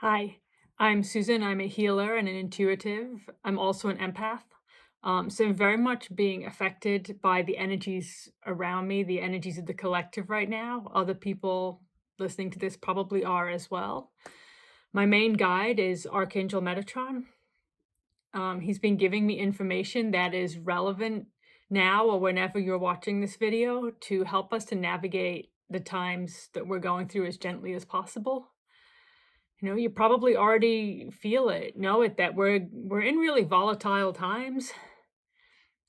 Hi, I'm Susan. I'm a healer and an intuitive. I'm also an empath. So I'm very much being affected by the energies around me, the energies of the collective right now. Other people listening to this probably are as well. My main guide is Archangel Metatron. He's been giving me information that is relevant now or whenever you're watching this video to help us to navigate the times that we're going through as gently as possible. You probably already feel it, know it that we're in really volatile times.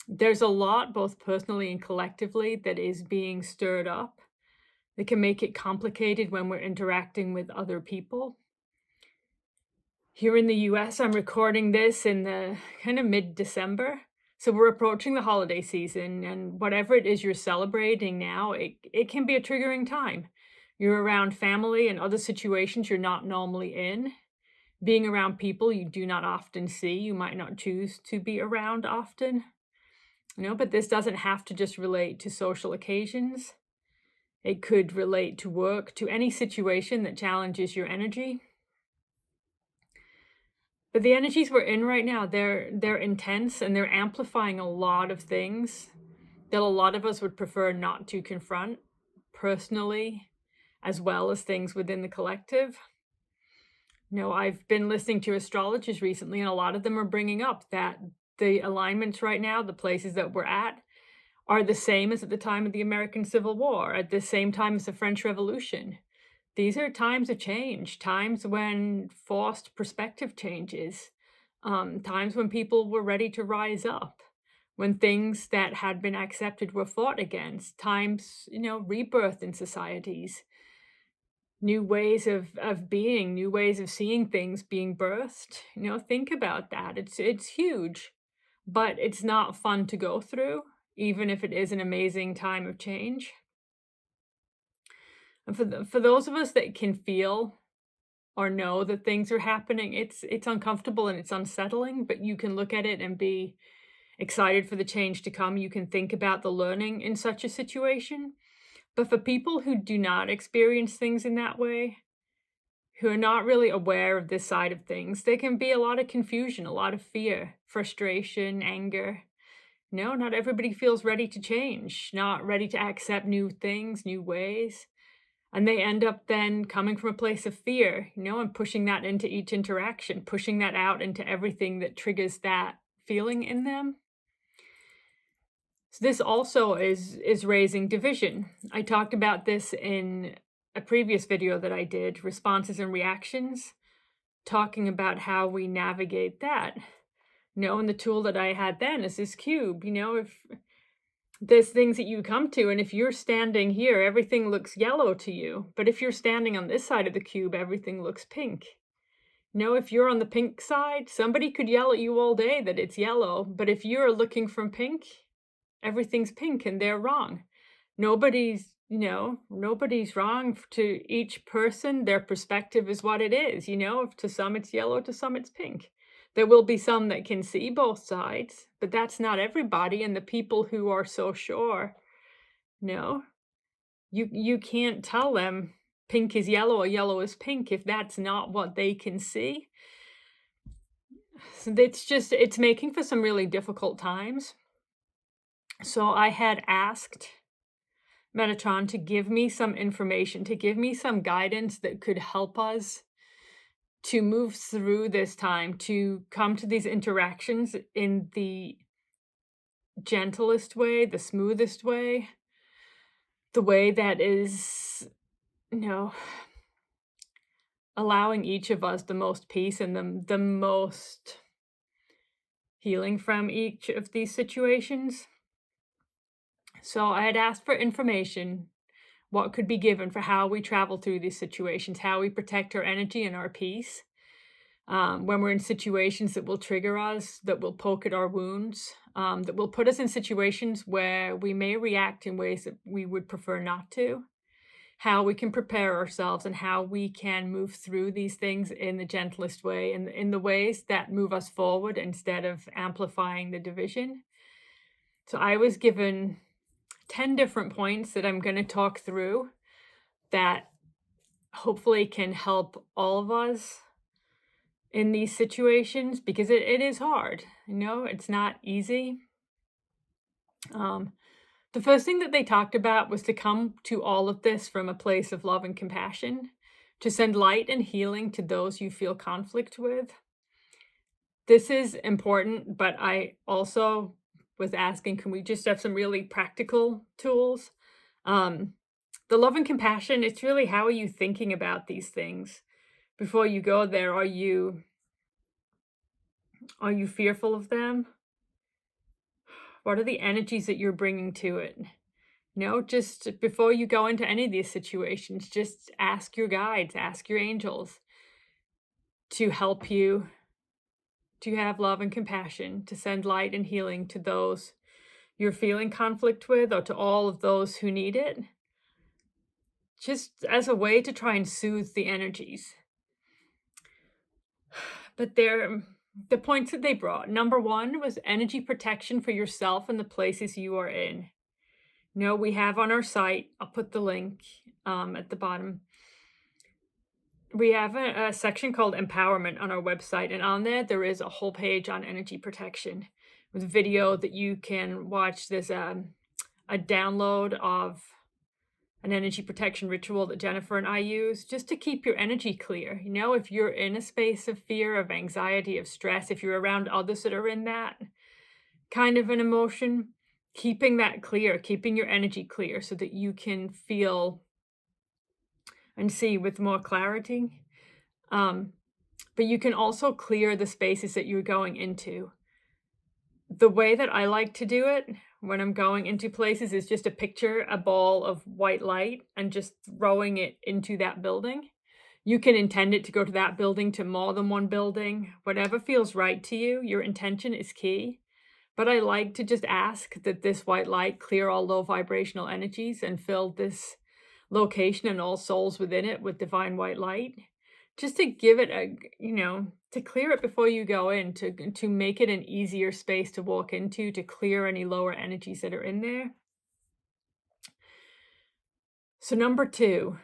There's a lot, both personally and collectively, that is being stirred up. That can make it complicated when we're interacting with other people. Here in the US, I'm recording this in the kind of mid-December. So we're approaching the holiday season, and whatever it is you're celebrating now, it can be a triggering time. You're around family and other situations you're not normally in. Being around people you do not often see, you might not choose to be around often, but this doesn't have to just relate to social occasions. It could relate to work, to any situation that challenges your energy. But the energies we're in right now, they're intense and they're amplifying a lot of things that a lot of us would prefer not to confront personally, as well as things within the collective. I've been listening to astrologers recently, and a lot of them are bringing up that the alignments right now, the places that we're at, are the same as at the time of the American Civil War, at the same time as the French Revolution. These are times of change, times when forced perspective changes, times when people were ready to rise up, when things that had been accepted were fought against, times, rebirth in societies, new ways of being, new ways of seeing things being birthed. Think about that. It's huge, but it's not fun to go through, even if it is an amazing time of change. And for those of us that can feel or know that things are happening, it's uncomfortable and it's unsettling, but you can look at it and be excited for the change to come. You can think about the learning in such a situation. But for people who do not experience things in that way, who are not really aware of this side of things, there can be a lot of confusion, a lot of fear, frustration, anger. No, not everybody feels ready to change, not ready to accept new things, new ways. And they end up then coming from a place of fear, and pushing that into each interaction, pushing that out into everything that triggers that feeling in them. So this also is raising division. I talked about this in a previous video that I did, responses and reactions, talking about how we navigate that. And the tool that I had then is this cube. If there's things that you come to, and if you're standing here, everything looks yellow to you. But if you're standing on this side of the cube, everything looks pink. If you're on the pink side, somebody could yell at you all day that it's yellow. But if you're looking from pink, everything's pink and they're wrong. Nobody's wrong. To each person, their perspective is what it is. To some it's yellow, to some it's pink. There will be some that can see both sides, but that's not everybody. And the people who are so sure, no, you can't tell them pink is yellow or yellow is pink if that's not what they can see. So it's making for some really difficult times. So I had asked Metatron to give me some information, to give me some guidance that could help us to move through this time, to come to these interactions in the gentlest way, the smoothest way, the way that is, allowing each of us the most peace and the most healing from each of these situations. So I had asked for information, what could be given for how we travel through these situations, how we protect our energy and our peace when we're in situations that will trigger us, that will poke at our wounds, that will put us in situations where we may react in ways that we would prefer not to, how we can prepare ourselves and how we can move through these things in the gentlest way and in the ways that move us forward instead of amplifying the division. So I was given 10 different points that I'm going to talk through that hopefully can help all of us in these situations because it is hard. It's not easy. Um, the first thing that they talked about was to come to all of this from a place of love and compassion, to send light and healing to those you feel conflict with. This is important, but I also was asking, can we just have some really practical tools? Um, the love and compassion, it's really how are you thinking about these things before you go there? Are you fearful of them? What are the energies that you're bringing to it? Just before you go into any of these situations, just ask your guides, ask your angels to help you to have love and compassion, to send light and healing to those you're feeling conflict with or to all of those who need it, just as a way to try and soothe the energies. But the points that they brought, number one was energy protection for yourself and the places you are in. We have on our site, I'll put the link at the bottom. We have a section called empowerment on our website, and on there is a whole page on energy protection with video that you can watch. There's a download of an energy protection ritual that Jennifer and I use just to keep your energy clear. If you're in a space of fear, of anxiety, of stress, if you're around others that are in that kind of an emotion, keeping that clear, keeping your energy clear so that you can feel and see with more clarity. But you can also clear the spaces that you're going into. The way that I like to do it when I'm going into places is just to picture a ball of white light and just throwing it into that building. You can intend it to go to that building, to more than one building, whatever feels right to you. Your intention is key. But I like to just ask that this white light clear all low vibrational energies and fill this location and all souls within it with divine white light. Just to give it to clear it before you go in, to make it an easier space to walk into, to clear any lower energies that are in there. So number two,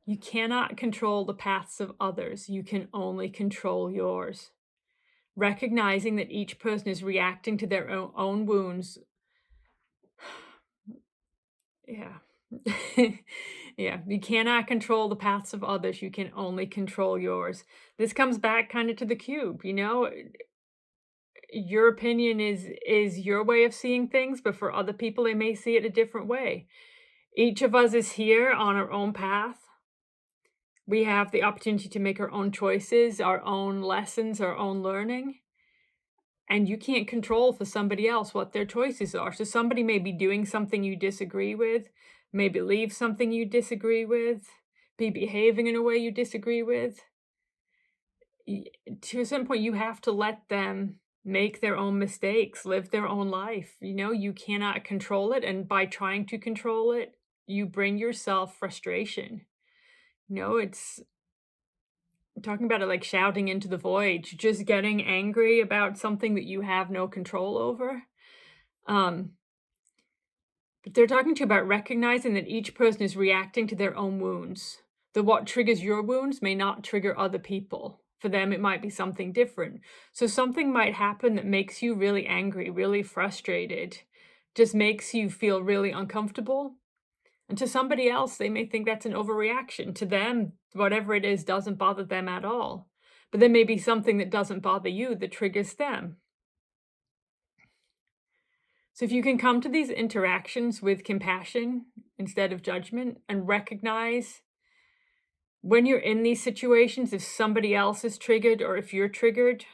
you cannot control the paths of others. You can only control yours. Recognizing that each person is reacting to their own wounds. Yeah. Yeah, you cannot control the paths of others. You can only control yours. This comes back kind of to the cube, your opinion is your way of seeing things, but for other people, they may see it a different way. Each of us is here on our own path. We have the opportunity to make our own choices, our own lessons, our own learning. And you can't control for somebody else what their choices are. So somebody may be doing something you disagree with, may believe something you disagree with, be behaving in a way you disagree with. To a certain point, you have to let them make their own mistakes, live their own life. You cannot control it. And by trying to control it, you bring yourself frustration. It's talking about it like shouting into the void, just getting angry about something that you have no control over. But they're talking to you about recognizing that each person is reacting to their own wounds. That what triggers your wounds may not trigger other people. For them, it might be something different. So something might happen that makes you really angry, really frustrated, just makes you feel really uncomfortable. And to somebody else, they may think that's an overreaction. To them, whatever it is doesn't bother them at all. But there may be something that doesn't bother you that triggers them. So if you can come to these interactions with compassion instead of judgment and recognize when you're in these situations, if somebody else is triggered or if you're triggered,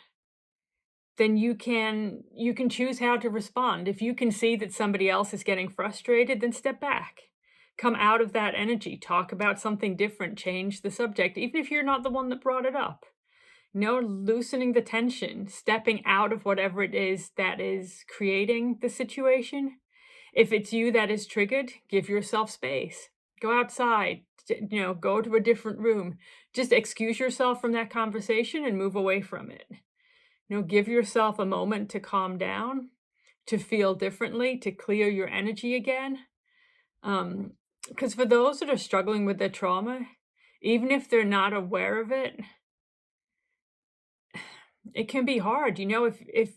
then you can choose how to respond. If you can see that somebody else is getting frustrated, then step back. Come out of that energy, talk about something different, change the subject, even if you're not the one that brought it up. Loosening the tension, stepping out of whatever it is that is creating the situation. If it's you that is triggered, give yourself space. Go outside, go to a different room. Just excuse yourself from that conversation and move away from it. Give yourself a moment to calm down, to feel differently, to clear your energy again. Because for those that are struggling with their trauma, even if they're not aware of it, It can be hard, if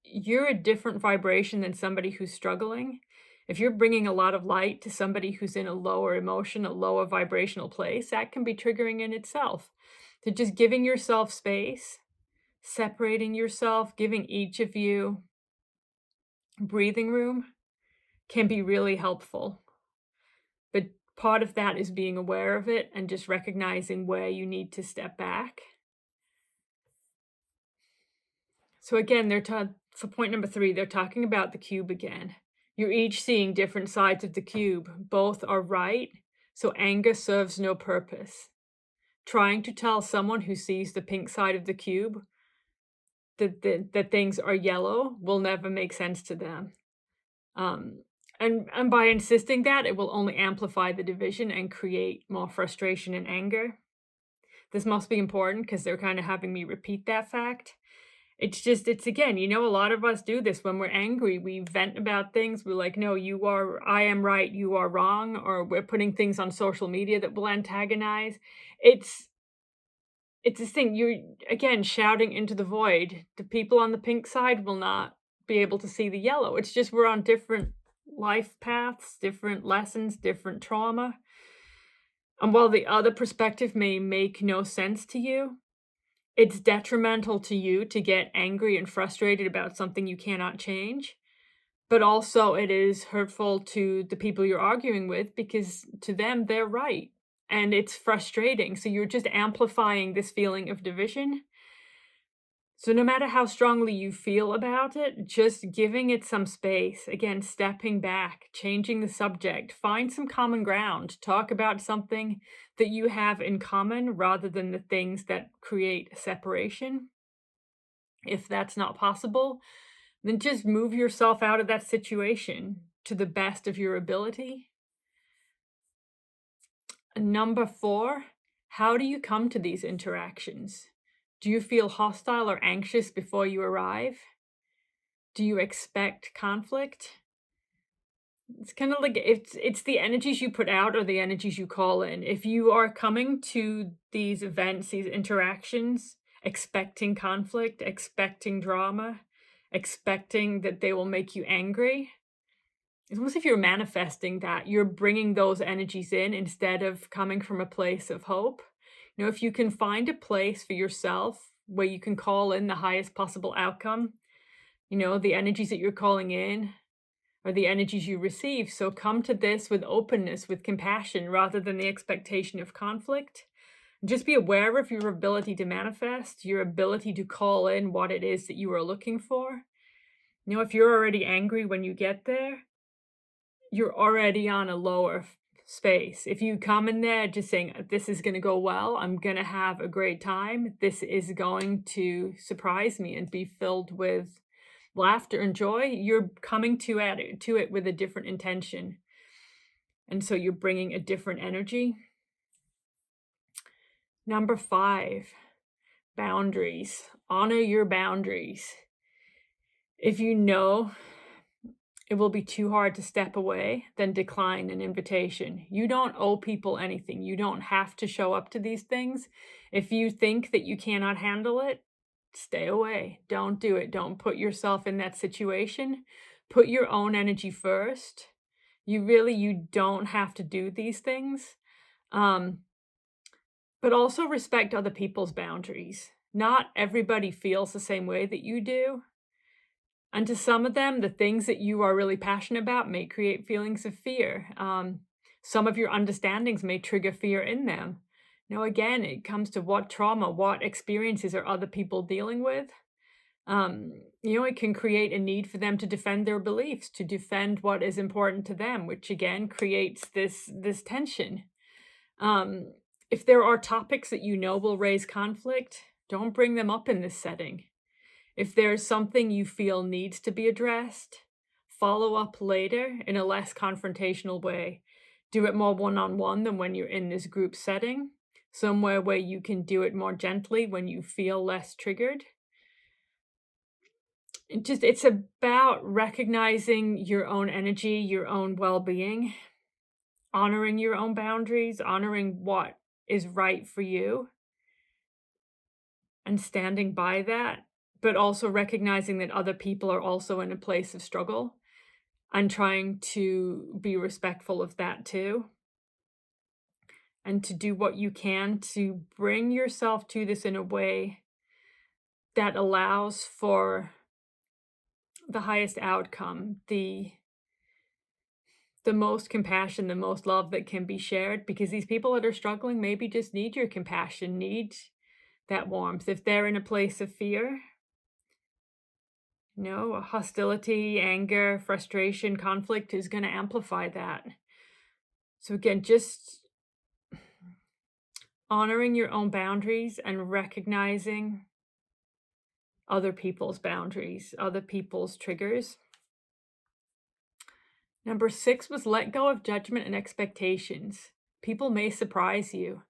you're a different vibration than somebody who's struggling, if you're bringing a lot of light to somebody who's in a lower emotion, a lower vibrational place, that can be triggering in itself. So just giving yourself space, separating yourself, giving each of you breathing room can be really helpful. But part of that is being aware of it and just recognizing where you need to step back. So again, for point number 3, they're talking about the cube again. You're each seeing different sides of the cube. Both are right, so anger serves no purpose. Trying to tell someone who sees the pink side of the cube that things are yellow will never make sense to them. And by insisting that, it will only amplify the division and create more frustration and anger. This must be important because they're kind of having me repeat that fact. It's again, a lot of us do this when we're angry. We vent about things. We're like, no, I am right, you are wrong. Or we're putting things on social media that will antagonize. It's this thing, you're again shouting into the void. The people on the pink side will not be able to see the yellow. It's just we're on different life paths, different lessons, different trauma. And while the other perspective may make no sense to you, it's detrimental to you to get angry and frustrated about something you cannot change. But also it is hurtful to the people you're arguing with because to them, they're right. And it's frustrating. So you're just amplifying this feeling of division. So no matter how strongly you feel about it, just giving it some space, again, stepping back, changing the subject, find some common ground, talk about something that you have in common rather than the things that create separation. If that's not possible, then just move yourself out of that situation to the best of your ability. Number 4, how do you come to these interactions? Do you feel hostile or anxious before you arrive? Do you expect conflict? It's kind of like it's the energies you put out or the energies you call in. If you are coming to these events, these interactions, expecting conflict, expecting drama, expecting that they will make you angry, it's almost if you're manifesting that, you're bringing those energies in instead of coming from a place of hope. If you can find a place for yourself where you can call in the highest possible outcome, the energies that you're calling in are the energies you receive. So come to this with openness, with compassion, rather than the expectation of conflict. Just be aware of your ability to manifest, your ability to call in what it is that you are looking for. If you're already angry when you get there, you're already on a lower space. If you come in there just saying, this is going to go well, I'm going to have a great time, this is going to surprise me and be filled with laughter and joy, you're coming to it with a different intention. And so you're bringing a different energy. Number 5, boundaries. Honor your boundaries. If you know it will be too hard to step away, then decline an invitation. You don't owe people anything. You don't have to show up to these things. If you think that you cannot handle it, stay away. Don't do it. Don't put yourself in that situation. Put your own energy first. You don't have to do these things. But also respect other people's boundaries. Not everybody feels the same way that you do. And to some of them, the things that you are really passionate about may create feelings of fear. Some of your understandings may trigger fear in them. Again, it comes to what trauma, what experiences are other people dealing with. It can create a need for them to defend their beliefs, to defend what is important to them, which again creates this tension. If there are topics that will raise conflict, don't bring them up in this setting. If there's something you feel needs to be addressed, follow up later in a less confrontational way. Do it more one-on-one than when you're in this group setting, somewhere where you can do it more gently when you feel less triggered. It's about recognizing your own energy, your own well-being, honoring your own boundaries, honoring what is right for you. and standing by that, but also recognizing that other people are also in a place of struggle and trying to be respectful of that too, and to do what you can to bring yourself to this in a way that allows for the highest outcome, the most compassion, the most love that can be shared, because these people that are struggling maybe just need your compassion, need that warmth. If they're in a place of fear, hostility, anger, frustration, conflict is going to amplify that. So again, just honoring your own boundaries and recognizing other people's boundaries, other people's triggers. Number 6 was let go of judgment and expectations. People may surprise you.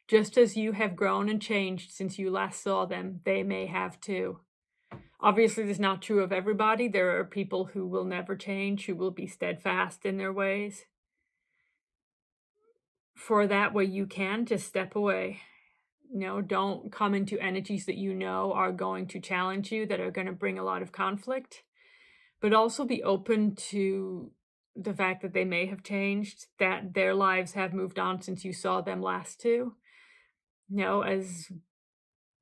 Just as you have grown and changed since you last saw them, they may have too. Obviously, this is not true of everybody. There are people who will never change, who will be steadfast in their ways. For that way, you can just step away. Don't come into energies that you know are going to challenge you, that are going to bring a lot of conflict, but also be open to the fact that they may have changed, that their lives have moved on since you saw them last too. As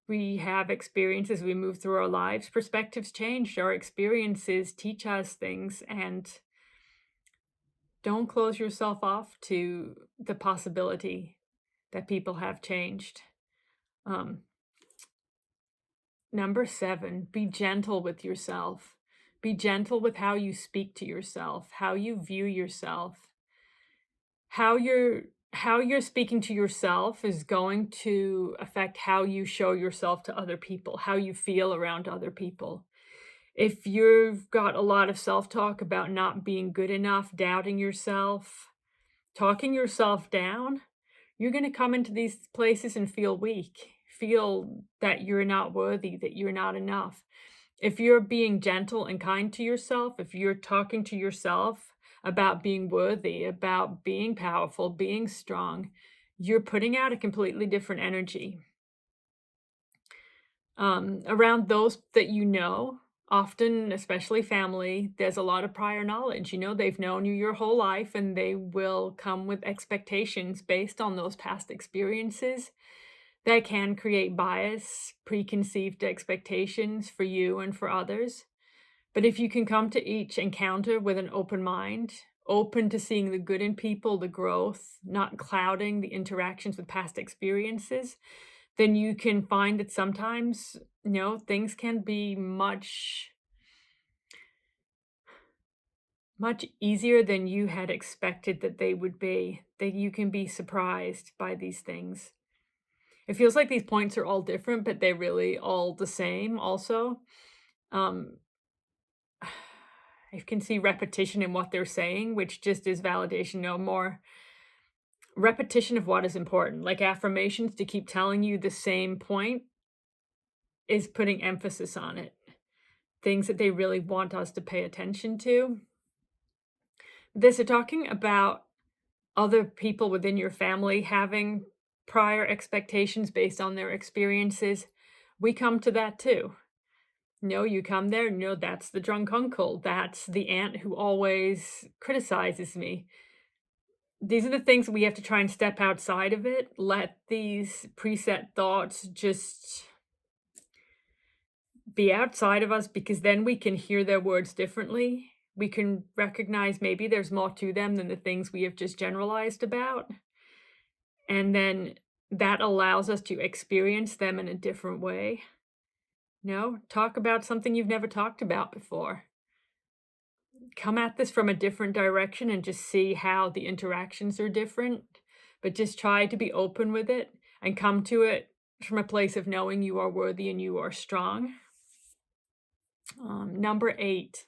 we have experiences, we move through our lives, perspectives change, our experiences teach us things, and don't close yourself off to the possibility that people have changed. Number 7, be gentle with yourself. Be gentle with how you speak to yourself, how you view yourself. How you're speaking to yourself is going to affect how you show yourself to other people, how you feel around other people. If you've got a lot of self-talk about not being good enough, doubting yourself, talking yourself down, you're going to come into these places and feel weak, feel that you're not worthy, that you're not enough. If you're being gentle and kind to yourself, if you're talking to yourself about being worthy, about being powerful, being strong, you're putting out a completely different energy. Around those that often, especially family, there's a lot of prior knowledge. They've known you your whole life, and they will come with expectations based on those past experiences that can create bias, preconceived expectations for you and for others. But if you can come to each encounter with an open mind, open to seeing the good in people, the growth, not clouding the interactions with past experiences, then you can find that sometimes, things can be much easier than you had expected that they would be, that you can be surprised by these things. It feels like these points are all different, but they're really all the same also. I can see repetition in what they're saying, which just is validation, more repetition of what is important. Like affirmations to keep telling you the same point is putting emphasis on it. Things that they really want us to pay attention to. This is talking about other people within your family having prior expectations based on their experiences. We come to that too. You come there, that's the drunk uncle. That's the aunt who always criticizes me. These are the things we have to try and step outside of it. Let these preset thoughts just be outside of us, because then we can hear their words differently. We can recognize maybe there's more to them than the things we have just generalized about. And then that allows us to experience them in a different way. Talk about something you've never talked about before. Come at this from a different direction and just see how the interactions are different, but just try to be open with it and come to it from a place of knowing you are worthy and you are strong. Number 8,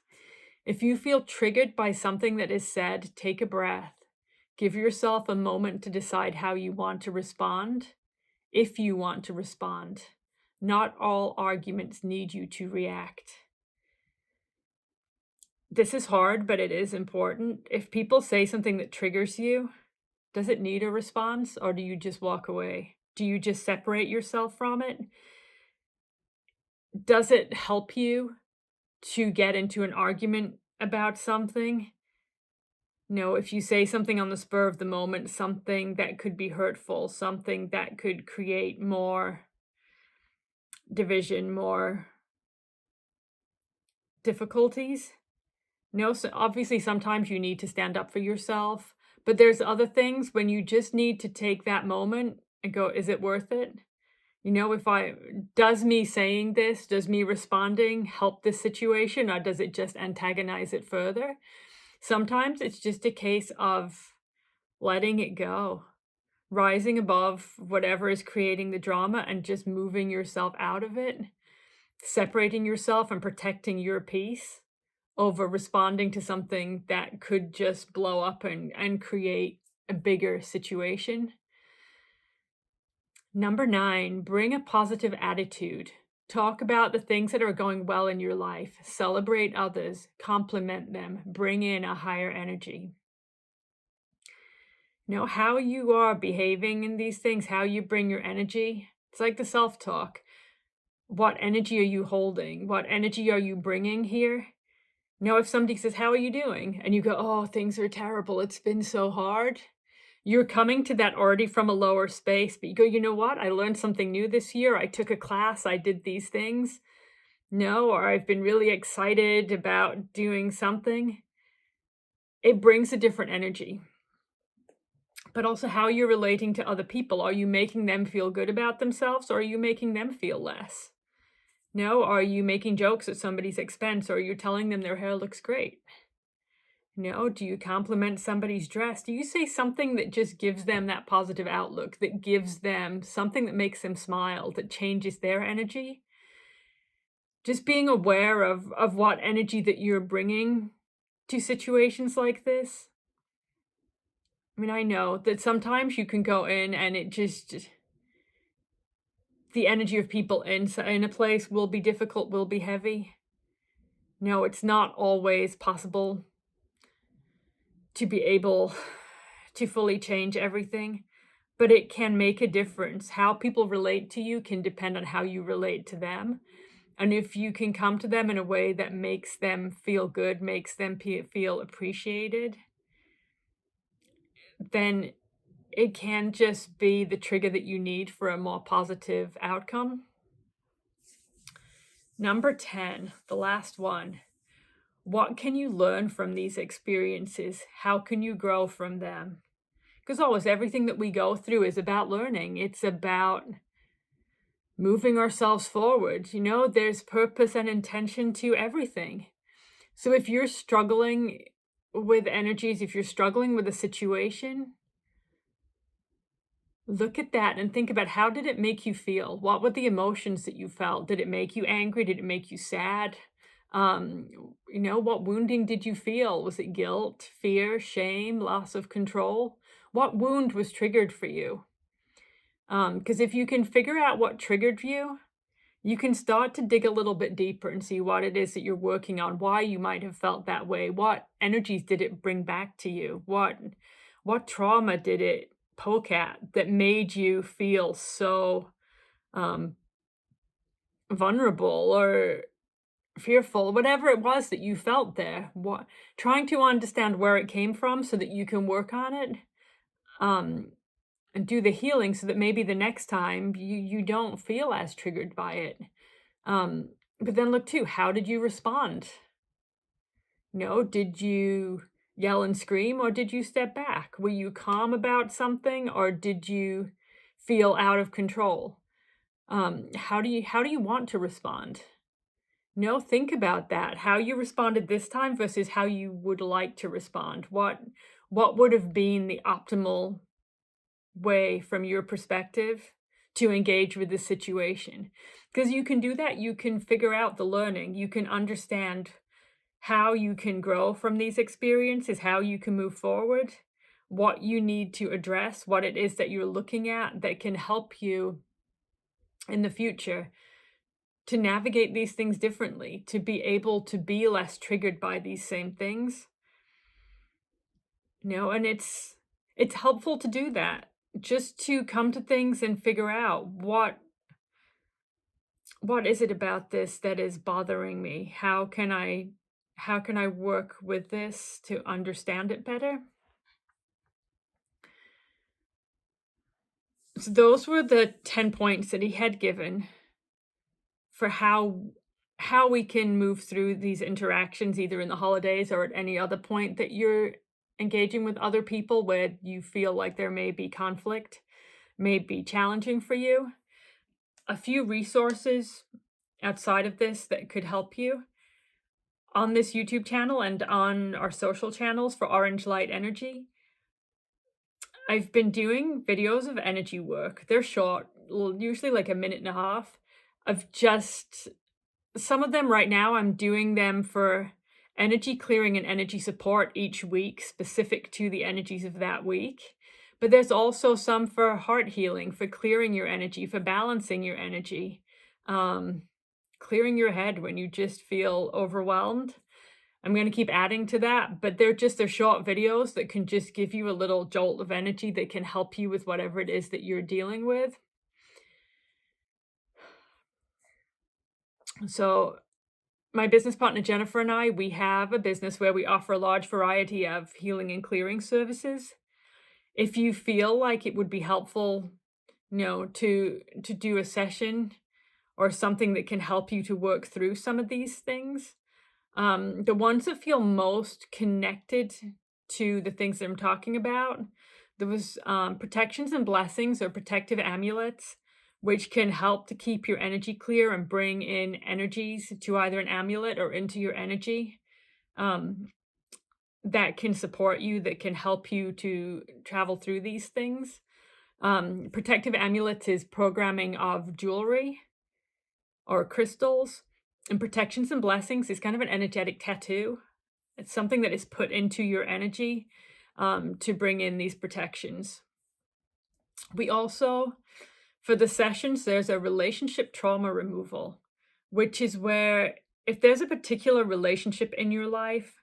if you feel triggered by something that is said, take a breath. Give yourself a moment to decide how you want to respond, if you want to respond. Not all arguments need you to react. This is hard, but it is important. If people say something that triggers you, does it need a response, or do you just walk away? Do you just separate yourself from it? Does it help you to get into an argument about something? If you say something on the spur of the moment, something that could be hurtful, something that could create more division, more difficulties. No, so obviously sometimes you need to stand up for yourself, but there's other things when you just need to take that moment and go, is it worth it? If I does me saying this, does me responding help this situation, or does it just antagonize it further? Sometimes it's just a case of letting it go, rising above whatever is creating the drama and just moving yourself out of it, separating yourself and protecting your peace over responding to something that could just blow up and create a bigger situation. Number 9, bring a positive attitude. Talk about the things that are going well in your life. Celebrate others, compliment them, bring in a higher energy. How you are behaving in these things, how you bring your energy. It's like the self-talk. What energy are you holding? What energy are you bringing here? If somebody says, "How are you doing?" and you go, "Oh, things are terrible. It's been so hard." You're coming to that already from a lower space, but you go, "You know what? I learned something new this year. I took a class. I did these things." Or I've been really excited about doing something. It brings a different energy. But also how you're relating to other people. Are you making them feel good about themselves, or are you making them feel less? Are you making jokes at somebody's expense, or are you telling them their hair looks great? Do you compliment somebody's dress? Do you say something that just gives them that positive outlook, that gives them something that makes them smile, that changes their energy? Just being aware of what energy that you're bringing to situations like this. I know that sometimes you can go in and it just the energy of people in a place will be difficult, will be heavy. No, it's not always possible to be able to fully change everything, but it can make a difference. How people relate to you can depend on how you relate to them. And if you can come to them in a way that makes them feel good, makes them feel appreciated, then it can just be the trigger that you need for a more positive outcome. Number 10, the last one. What can you learn from these experiences? How can you grow from them? Because always everything that we go through is about learning. It's about moving ourselves forward. There's purpose and intention to everything. So if you're struggling with energies, if you're struggling with a situation, look at that and think about, how did it make you feel? What were the emotions that you felt? Did it make you angry? Did it make you sad? What wounding did you feel? Was it guilt, fear, shame, loss of control? What wound was triggered for you? Because if you can figure out what triggered you, you can start to dig a little bit deeper and see what it is that you're working on, why you might have felt that way, what energies did it bring back to you, what trauma did it poke at that made you feel so vulnerable or fearful, whatever it was that you felt there. Trying to understand where it came from so that you can work on it, and do the healing so that maybe the next time you don't feel as triggered by it. But then look too, how did you respond? Did you yell and scream, or did you step back? Were you calm about something, or did you feel out of control? How do you want to respond? Think about that. How you responded this time versus how you would like to respond. What would have been the optimal way from your perspective to engage with the situation? Because you can do that. You can figure out the learning. You can understand how you can grow from these experiences, how you can move forward, what you need to address, what it is that you're looking at that can help you in the future to navigate these things differently, to be able to be less triggered by these same things. And it's helpful to do that, just to come to things and figure out what what is it about this that is bothering me? How can I work with this to understand it better? So those were the 10 points that he had given for how we can move through these interactions either in the holidays or at any other point that you're engaging with other people where you feel like there may be conflict, may be challenging for you. A few resources outside of this that could help you on this YouTube channel and on our social channels for Orange Light Energy. I've been doing videos of energy work. They're short, usually like a minute and a half, of just some of them right now. I'm doing them for energy clearing and energy support each week, specific to the energies of that week. But there's also some for heart healing, for clearing your energy, for balancing your energy, um, clearing your head when you just feel overwhelmed. I'm gonna keep adding to that, but they're short videos that can just give you a little jolt of energy that can help you with whatever it is that you're dealing with. So, my business partner Jennifer and I, we have a business where we offer a large variety of healing and clearing services. If you feel like it would be helpful, to do a session or something that can help you to work through some of these things, the ones that feel most connected to the things that I'm talking about, there was protections and blessings or protective amulets, which can help to keep your energy clear and bring in energies to either an amulet or into your energy. Um, that can support you, that can help you to travel through these things. Protective amulets is programming of jewelry or crystals, and protections and blessings is kind of an energetic tattoo. It's something that is put into your energy to bring in these protections. We also, for the sessions, there's a relationship trauma removal, which is where if there's a particular relationship in your life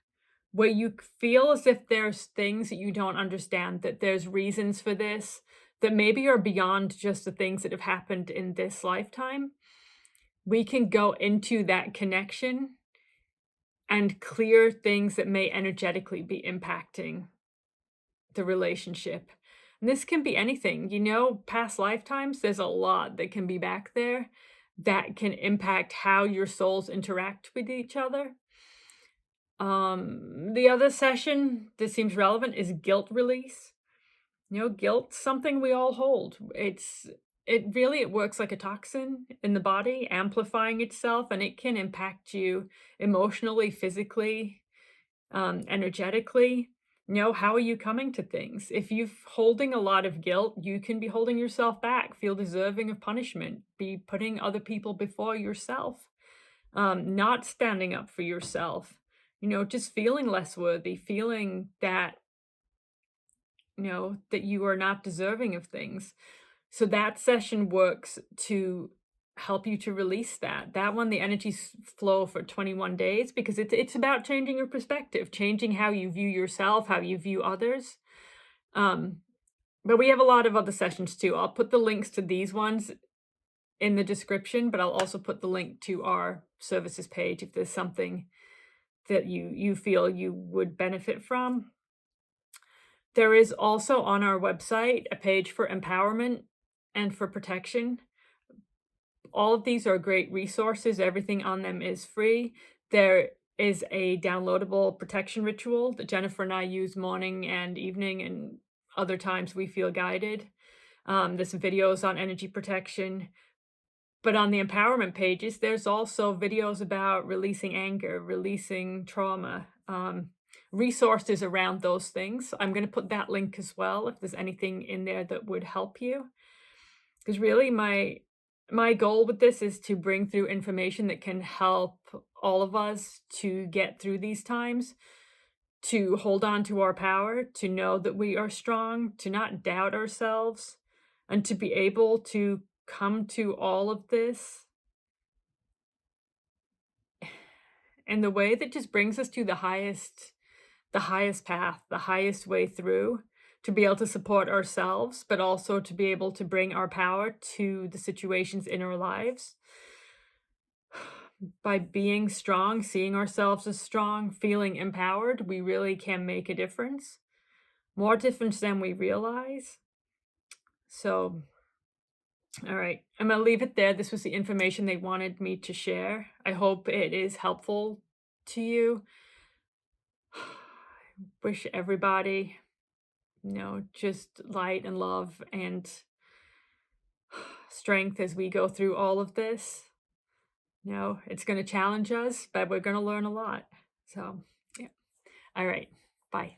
where you feel as if there's things that you don't understand, that there's reasons for this, that maybe are beyond just the things that have happened in this lifetime, we can go into that connection and clear things that may energetically be impacting the relationship. And this can be anything, past lifetimes, there's a lot that can be back there that can impact how your souls interact with each other. The other session that seems relevant is guilt release. Guilt's something we all hold. It works like a toxin in the body, amplifying itself, and it can impact you emotionally, physically, energetically. How are you coming to things? If you're holding a lot of guilt, you can be holding yourself back, feel deserving of punishment, be putting other people before yourself, not standing up for yourself, just feeling less worthy, feeling that, that you are not deserving of things. So that session works to help you to release that. That one, the energies flow for 21 days because it's about changing your perspective, changing how you view yourself, how you view others. But we have a lot of other sessions too. I'll put the links to these ones in the description, but I'll also put the link to our services page if there's something that you feel you would benefit from. There is also on our website a page for empowerment and for protection. All of these are great resources. Everything on them is free. There is a downloadable protection ritual that Jennifer and I use morning and evening, and other times we feel guided. There's some videos on energy protection. But on the empowerment pages, there's also videos about releasing anger, releasing trauma, resources around those things. I'm going to put that link as well if there's anything in there that would help you. Because really my goal with this is to bring through information that can help all of us to get through these times, to hold on to our power, to know that we are strong, to not doubt ourselves, and to be able to come to all of this in the way that just brings us to the highest path, the highest way through, to be able to support ourselves, but also to be able to bring our power to the situations in our lives. by being strong, seeing ourselves as strong, feeling empowered, we really can make a difference, more difference than we realize. So, all right, I'm gonna leave it there. This was the information they wanted me to share. I hope it is helpful to you. Wish everybody, just light and love and strength as we go through all of this. It's going to challenge us, but we're going to learn a lot. So, yeah. All right. Bye.